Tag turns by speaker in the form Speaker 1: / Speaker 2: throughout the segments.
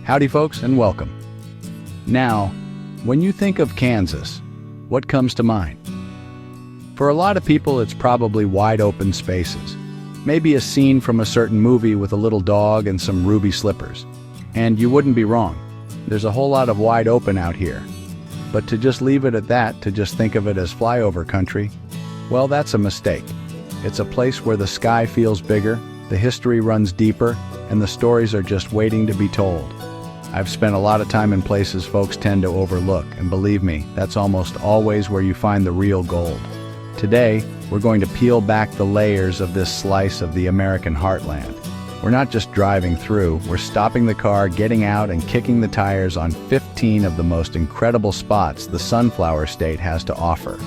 Speaker 1: Howdy folks and welcome. Now, when you think of Kansas, what comes to mind? For a lot of people, it's probably wide open spaces. Maybe a scene from a certain movie with a little dog and some ruby slippers. And you wouldn't be wrong. There's a whole lot of wide open out here. But to just leave it at that, to just think of it as flyover country, well, that's a mistake. It's a place where the sky feels bigger, the history runs deeper, and the stories are just waiting to be told. I've spent a lot of time in places folks tend to overlook, and believe me, that's almost always where you find the real gold. Today, we're going to peel back the layers of this slice of the American heartland. We're not just driving through, we're stopping the car, getting out, and kicking the tires on 15 of the most incredible spots the Sunflower State has to offer.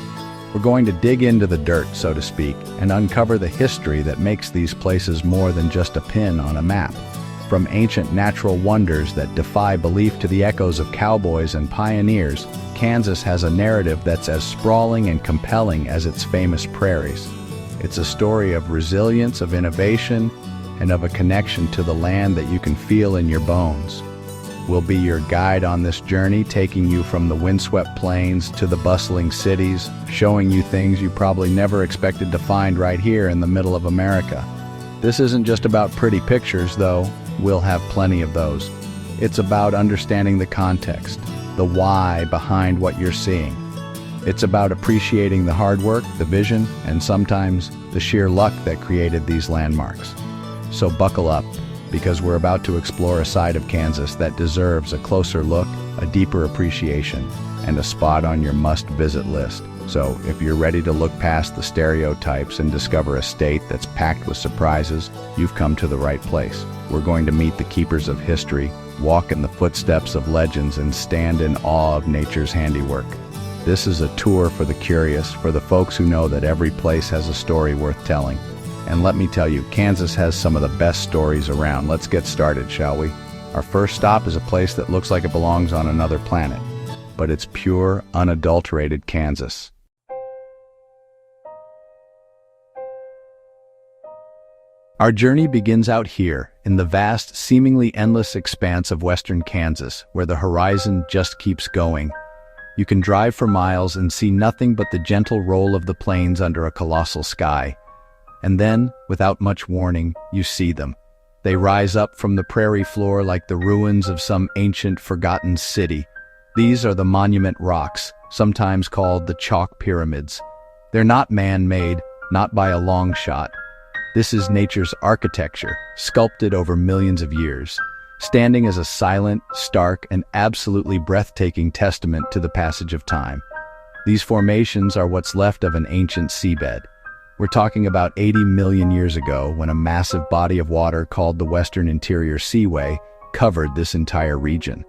Speaker 1: We're going to dig into the dirt, so to speak, and uncover the history that makes these places more than just a pin on a map. From ancient natural wonders that defy belief to the echoes of cowboys and pioneers, Kansas has a narrative that's as sprawling and compelling as its famous prairies. It's a story of resilience, of innovation, and of a connection to the land that you can feel in your bones. We'll be your guide on this journey, taking you from the windswept plains to the bustling cities, showing you things you probably never expected to find right here in the middle of America. This isn't just about pretty pictures, though. We'll have plenty of those. It's about understanding the context, the why behind what you're seeing. It's about appreciating the hard work, the vision, and sometimes the sheer luck that created these landmarks. So buckle up, because we're about to explore a side of Kansas that deserves a closer look, a deeper appreciation, and a spot on your must-visit list. So if you're ready to look past the stereotypes and discover a state that's packed with surprises, you've come to the right place. We're going to meet the keepers of history, walk in the footsteps of legends, and stand in awe of nature's handiwork. This is a tour for the curious, for the folks who know that every place has a story worth telling. And let me tell you, Kansas has some of the best stories around. Let's get started, shall we? Our first stop is a place that looks like it belongs on another planet, but it's pure, unadulterated Kansas. Our journey begins out here, in the vast, seemingly endless expanse of western Kansas, where the horizon just keeps going. You can drive for miles and see nothing but the gentle roll of the plains under a colossal sky. And then, without much warning, you see them. They rise up from the prairie floor like the ruins of some ancient, forgotten city. These are the Monument Rocks, sometimes called the Chalk Pyramids. They're not man-made, not by a long shot. This is nature's architecture, sculpted over millions of years, standing as a silent, stark, and absolutely breathtaking testament to the passage of time. These formations are what's left of an ancient seabed. We're talking about 80 million years ago, when a massive body of water called the Western Interior Seaway covered this entire region.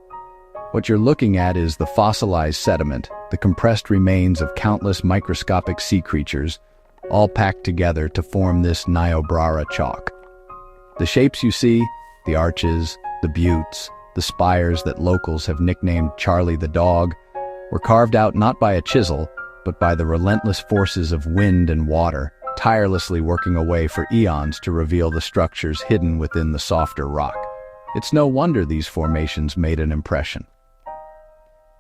Speaker 1: What you're looking at is the fossilized sediment, the compressed remains of countless microscopic sea creatures, all packed together to form this Niobrara chalk. The shapes you see, the arches, the buttes, the spires that locals have nicknamed Charlie the Dog, were carved out not by a chisel, but by the relentless forces of wind and water, tirelessly working away for eons to reveal the structures hidden within the softer rock. It's no wonder these formations made an impression.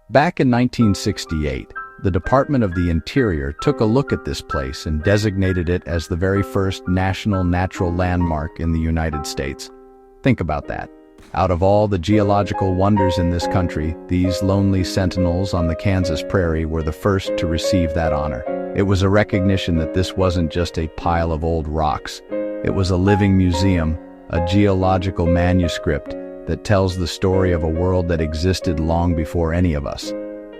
Speaker 1: Back in 1968, the Department of the Interior took a look at this place and designated it as the very first national natural landmark in the United States. Think about that. Out of all the geological wonders in this country, these lonely sentinels on the Kansas prairie were the first to receive that honor. It was a recognition that this wasn't just a pile of old rocks. It was a living museum, a geological manuscript that tells the story of a world that existed long before any of us.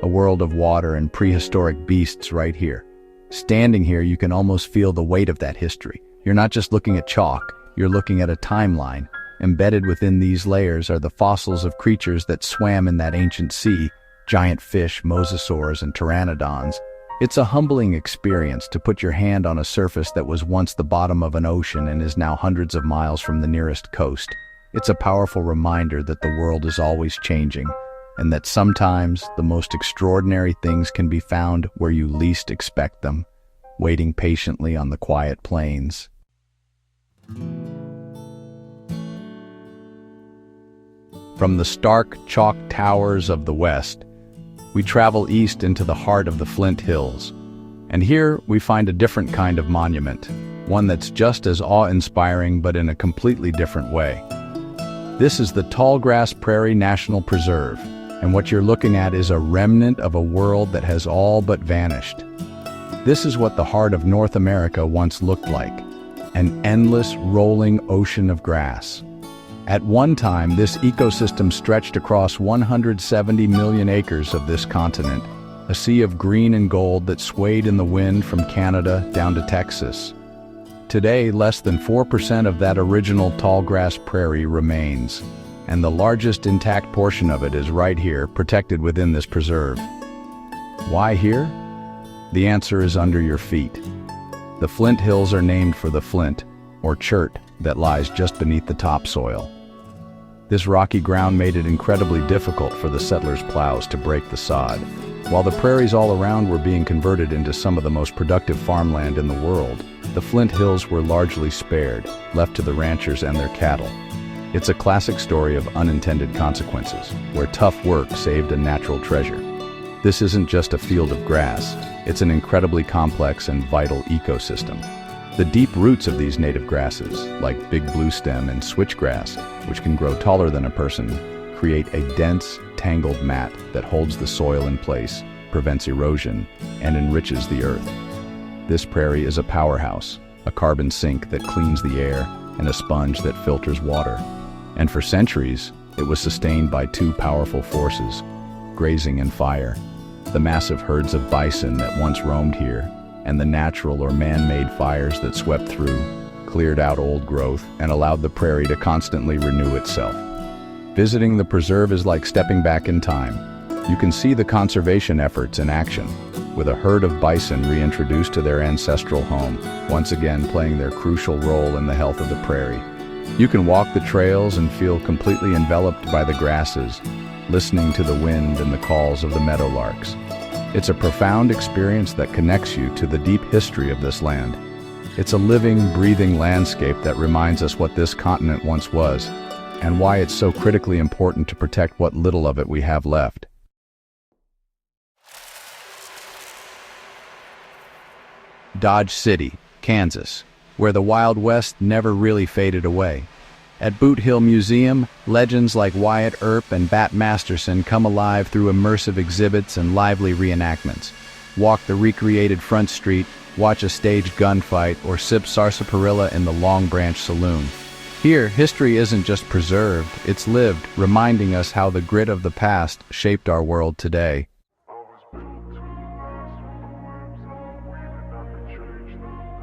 Speaker 1: A world of water and prehistoric beasts right here. Standing here, you can almost feel the weight of that history. You're not just looking at chalk, you're looking at a timeline. Embedded within these layers are the fossils of creatures that swam in that ancient sea, giant fish, mosasaurs, and pteranodons. It's a humbling experience to put your hand on a surface that was once the bottom of an ocean and is now hundreds of miles from the nearest coast. It's a powerful reminder that the world is always changing, and that sometimes the most extraordinary things can be found where you least expect them, waiting patiently on the quiet plains. From the stark chalk towers of the West, we travel east into the heart of the Flint Hills. And here we find a different kind of monument, one that's just as awe-inspiring but in a completely different way. This is the Tallgrass Prairie National Preserve, and what you're looking at is a remnant of a world that has all but vanished. This is what the heart of North America once looked like, an endless rolling ocean of grass. At one time, this ecosystem stretched across 170 million acres of this continent, a sea of green and gold that swayed in the wind from Canada down to Texas. Today, less than 4% of that original tallgrass prairie remains, and the largest intact portion of it is right here, protected within this preserve. Why here? The answer is under your feet. The Flint Hills are named for the flint, or chert, that lies just beneath the topsoil. This rocky ground made it incredibly difficult for the settlers' plows to break the sod. While the prairies all around were being converted into some of the most productive farmland in the world, the Flint Hills were largely spared, left to the ranchers and their cattle. It's a classic story of unintended consequences, where tough work saved a natural treasure. This isn't just a field of grass, it's an incredibly complex and vital ecosystem. The deep roots of these native grasses, like big bluestem and switchgrass, which can grow taller than a person, create a dense, tangled mat that holds the soil in place, prevents erosion, and enriches the earth. This prairie is a powerhouse, a carbon sink that cleans the air, and a sponge that filters water. And for centuries, it was sustained by two powerful forces, grazing and fire. The massive herds of bison that once roamed here, and the natural or man-made fires that swept through, cleared out old growth, and allowed the prairie to constantly renew itself. Visiting the preserve is like stepping back in time. You can see the conservation efforts in action, with a herd of bison reintroduced to their ancestral home, once again playing their crucial role in the health of the prairie. You can walk the trails and feel completely enveloped by the grasses, listening to the wind and the calls of the meadowlarks. It's a profound experience that connects you to the deep history of this land. It's a living, breathing landscape that reminds us what this continent once was, and why it's so critically important to protect what little of it we have left. Dodge City, Kansas, where the Wild West never really faded away. At Boot Hill Museum, legends like Wyatt Earp and Bat Masterson come alive through immersive exhibits and lively reenactments. Walk the recreated Front Street, watch a staged gunfight, or sip sarsaparilla in the Long Branch Saloon. Here, history isn't just preserved, it's lived, reminding us how the grit of the past shaped our world today.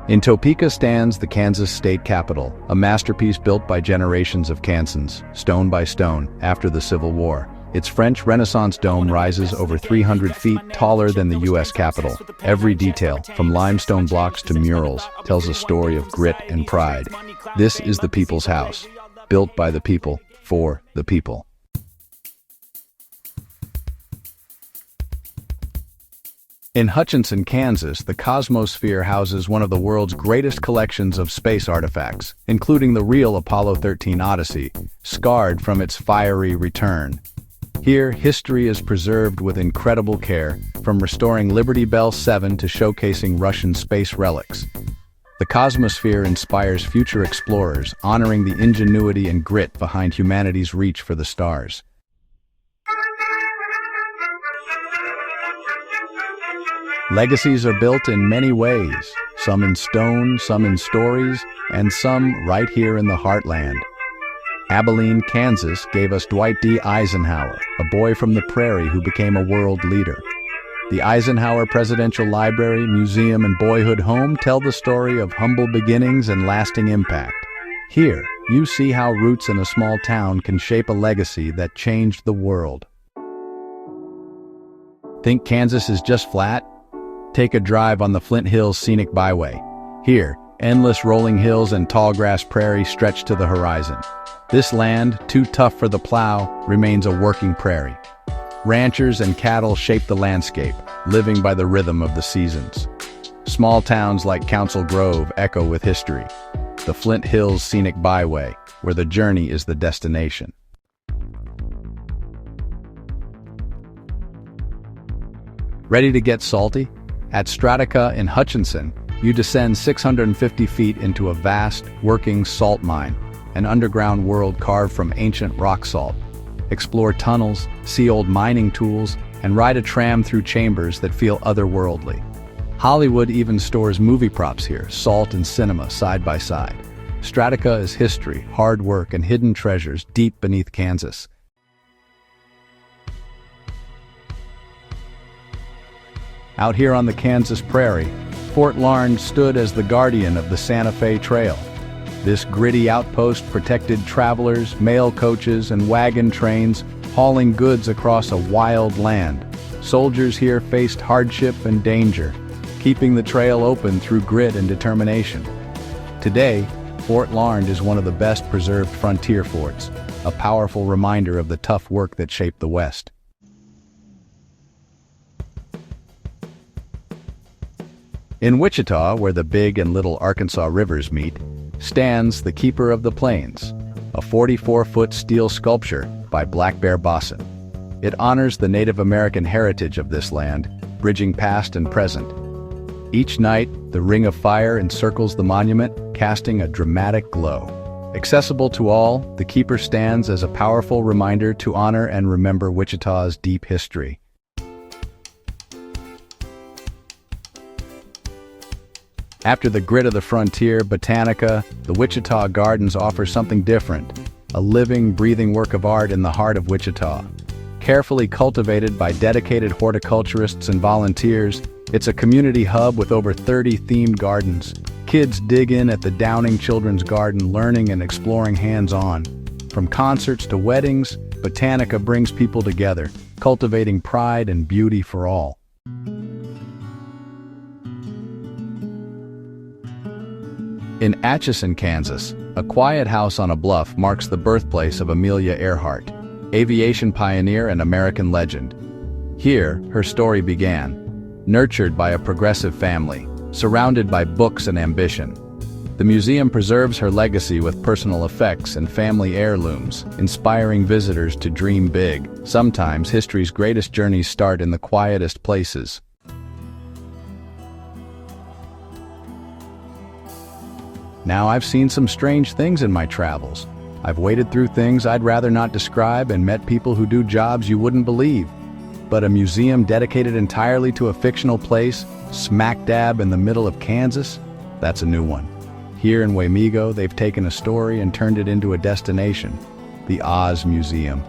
Speaker 1: In Topeka stands the Kansas State Capitol, a masterpiece built by generations of Kansans, stone by stone, after the Civil War. Its French Renaissance dome rises over 300 feet taller than the U.S. Capitol. Every detail, from limestone blocks to murals, tells a story of grit and pride. This is the People's House, built by the people, for the people. In Hutchinson, Kansas, the Cosmosphere houses one of the world's greatest collections of space artifacts, including the real Apollo 13 Odyssey, scarred from its fiery return. Here, history is preserved with incredible care, from restoring Liberty Bell 7 to showcasing Russian space relics. The Cosmosphere inspires future explorers, honoring the ingenuity and grit behind humanity's reach for the stars. Legacies are built in many ways, some in stone, some in stories, and some right here in the heartland. Abilene, Kansas gave us Dwight D. Eisenhower, a boy from the prairie who became a world leader. The Eisenhower Presidential Library, Museum, and Boyhood Home tell the story of humble beginnings and lasting impact. Here, you see how roots in a small town can shape a legacy that changed the world. Think Kansas is just flat? Take a drive on the Flint Hills Scenic Byway. Here, endless rolling hills and tallgrass prairie stretch to the horizon. This land, too tough for the plow, remains a working prairie. Ranchers and cattle shape the landscape, living by the rhythm of the seasons. Small towns like Council Grove echo with history. The Flint Hills Scenic Byway, where the journey is the destination. Ready to get salty? At Stratica in Hutchinson, you descend 650 feet into a vast, working salt mine, an underground world carved from ancient rock salt. Explore tunnels, see old mining tools, and ride a tram through chambers that feel otherworldly. Hollywood even stores movie props here, salt and cinema side by side. Stratica is history, hard work, and hidden treasures deep beneath Kansas. Out here on the Kansas prairie, Fort Larned stood as the guardian of the Santa Fe Trail. This gritty outpost protected travelers, mail coaches, and wagon trains hauling goods across a wild land. Soldiers here faced hardship and danger, keeping the trail open through grit and determination. Today, Fort Larned is one of the best preserved frontier forts, a powerful reminder of the tough work that shaped the West. In Wichita, where the Big and Little Arkansas rivers meet, stands the Keeper of the Plains, a 44-foot steel sculpture by Black Bear Bosson. It honors the Native American heritage of this land, bridging past and present. Each night, the ring of fire encircles the monument, casting a dramatic glow. Accessible to all, the Keeper stands as a powerful reminder to honor and remember Wichita's deep history. After the grit of the frontier, Botanica, the Wichita Gardens offer something different, a living, breathing work of art in the heart of Wichita. Carefully cultivated by dedicated horticulturists and volunteers, it's a community hub with over 30 themed gardens. Kids dig in at the Downing Children's Garden, learning and exploring hands-on. From concerts to weddings, Botanica brings people together, cultivating pride and beauty for all. In Atchison, Kansas, a quiet house on a bluff marks the birthplace of Amelia Earhart, aviation pioneer and American legend. Here, her story began, nurtured by a progressive family, surrounded by books and ambition. The museum preserves her legacy with personal effects and family heirlooms, inspiring visitors to dream big. Sometimes history's greatest journeys start in the quietest places. Now, I've seen some strange things in my travels. I've waded through things I'd rather not describe and met people who do jobs you wouldn't believe. But a museum dedicated entirely to a fictional place, smack dab in the middle of Kansas, that's a new one. Here in Wamego, they've taken a story and turned it into a destination, the Oz Museum.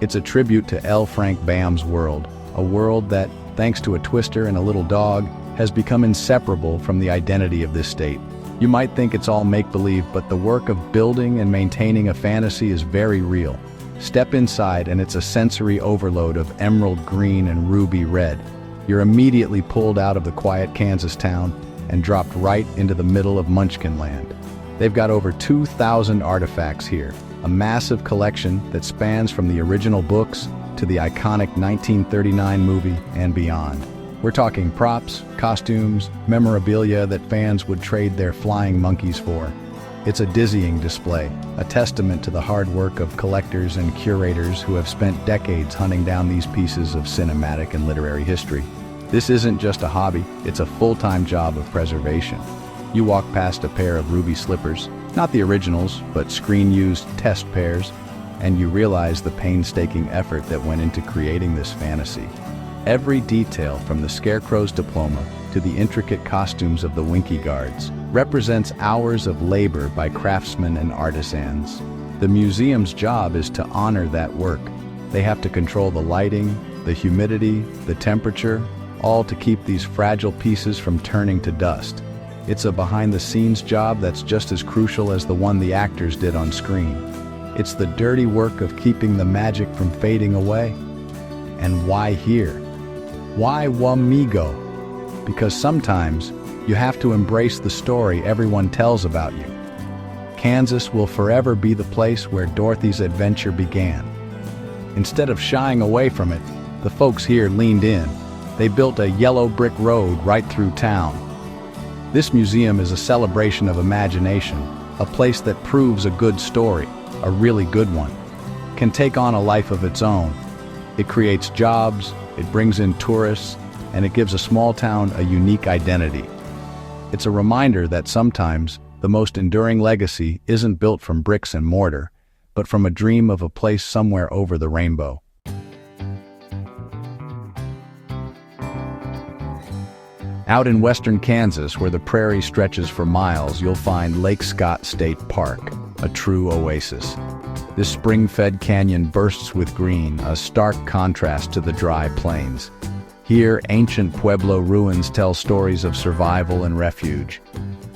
Speaker 1: It's a tribute to L. Frank Baum's world, a world that, thanks to a twister and a little dog, has become inseparable from the identity of this state. You might think it's all make-believe, but the work of building and maintaining a fantasy is very real. Step inside and it's a sensory overload of emerald green and ruby red. You're immediately pulled out of the quiet Kansas town and dropped right into the middle of Munchkin Land. They've got over 2,000 artifacts here, a massive collection that spans from the original books to the iconic 1939 movie and beyond. We're talking props, costumes, memorabilia that fans would trade their flying monkeys for. It's a dizzying display, a testament to the hard work of collectors and curators who have spent decades hunting down these pieces of cinematic and literary history. This isn't just a hobby, it's a full-time job of preservation. You walk past a pair of ruby slippers, not the originals, but screen-used test pairs, and you realize the painstaking effort that went into creating this fantasy. Every detail, from the Scarecrow's diploma to the intricate costumes of the Winky Guards, represents hours of labor by craftsmen and artisans. The museum's job is to honor that work. They have to control the lighting, the humidity, the temperature, all to keep these fragile pieces from turning to dust. It's a behind-the-scenes job that's just as crucial as the one the actors did on screen. It's the dirty work of keeping the magic from fading away. And why here? Why Wamego? Because sometimes you have to embrace the story everyone tells about you. Kansas will forever be the place where Dorothy's adventure began. Instead of shying away from it, the folks here leaned in. They built a yellow brick road right through town. This museum is a celebration of imagination, a place that proves a good story, a really good one, can take on a life of its own. It creates jobs, it brings in tourists, and it gives a small town a unique identity. It's a reminder that sometimes the most enduring legacy isn't built from bricks and mortar, but from a dream of a place somewhere over the rainbow. Out in western Kansas, where the prairie stretches for miles, you'll find Lake Scott State Park, a true oasis. This spring-fed canyon bursts with green, a stark contrast to the dry plains. Here, ancient Pueblo ruins tell stories of survival and refuge.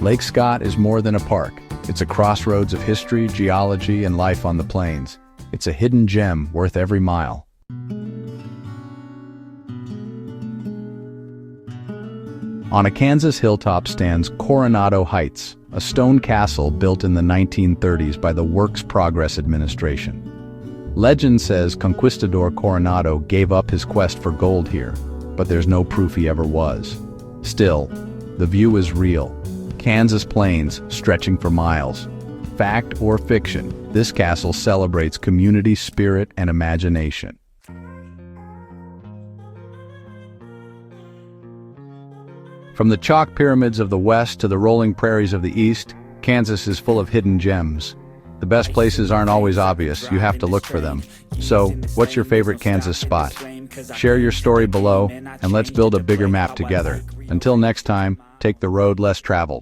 Speaker 1: Lake Scott is more than a park. It's a crossroads of history, geology, and life on the plains. It's a hidden gem worth every mile. On a Kansas hilltop stands Coronado Heights, a stone castle built in the 1930s by the Works Progress Administration. Legend says Conquistador Coronado gave up his quest for gold here, but there's no proof he ever was. Still, the view is real. Kansas plains stretching for miles. Fact or fiction, this castle celebrates community spirit and imagination. From the chalk pyramids of the west to the rolling prairies of the east, Kansas is full of hidden gems. The best places aren't always obvious, you have to look for them. So, what's your favorite Kansas spot? Share your story below, and let's build a bigger map together. Until next time, take the road less traveled.